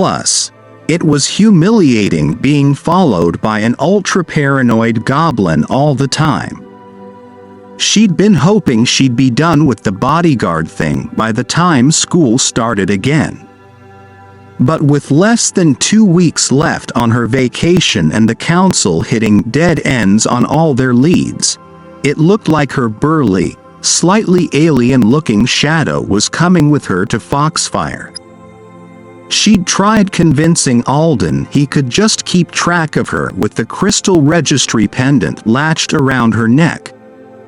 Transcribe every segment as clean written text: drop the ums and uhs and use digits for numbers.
Plus, it was humiliating being followed by an ultra-paranoid goblin all the time. She'd been hoping she'd be done with the bodyguard thing by the time school started again. But with less than 2 weeks left on her vacation and the council hitting dead ends on all their leads, it looked like her burly, slightly alien-looking shadow was coming with her to Foxfire. She'd tried convincing Alden he could just keep track of her with the crystal registry pendant latched around her neck,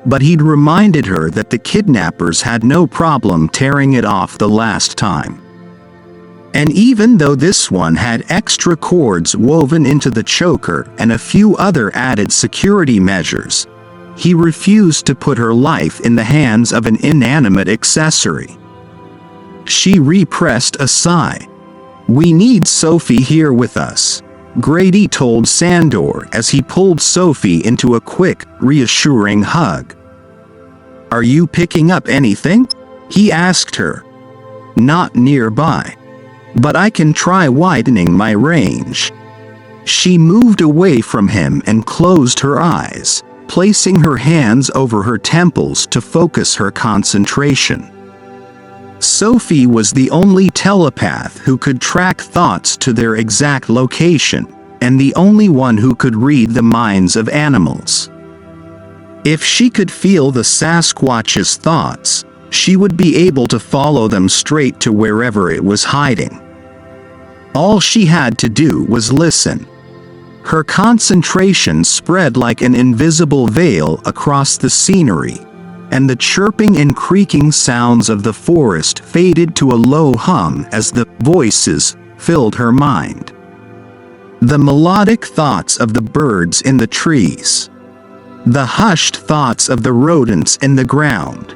but he'd reminded her that the kidnappers had no problem tearing it off the last time. And even though this one had extra cords woven into the choker and a few other added security measures, he refused to put her life in the hands of an inanimate accessory. She repressed a sigh. "We need Sophie here with us," Grady told Sandor as he pulled Sophie into a quick, reassuring hug. "Are you picking up anything?" he asked her. "Not nearby. But I can try widening my range." She moved away from him and closed her eyes, placing her hands over her temples to focus her concentration. Sophie was the only telepath who could track thoughts to their exact location, and the only one who could read the minds of animals. If she could feel the Sasquatch's thoughts, she would be able to follow them straight to wherever it was hiding. All she had to do was listen. Her concentration spread like an invisible veil across the scenery, and the chirping and creaking sounds of the forest faded to a low hum as the voices filled her mind. The melodic thoughts of the birds in the trees. The hushed thoughts of the rodents in the ground.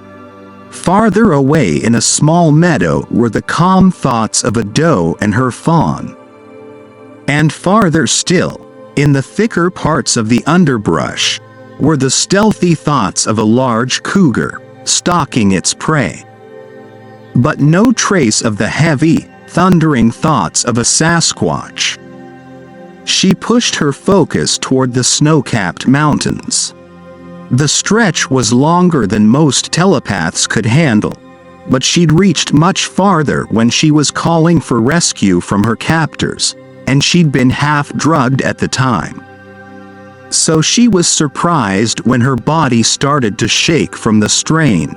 Farther away in a small meadow were the calm thoughts of a doe and her fawn. And farther still, in the thicker parts of the underbrush, were the stealthy thoughts of a large cougar, stalking its prey. But no trace of the heavy, thundering thoughts of a Sasquatch. She pushed her focus toward the snow-capped mountains. The stretch was longer than most telepaths could handle, but she'd reached much farther when she was calling for rescue from her captors, and she'd been half-drugged at the time. So she was surprised when her body started to shake from the strain.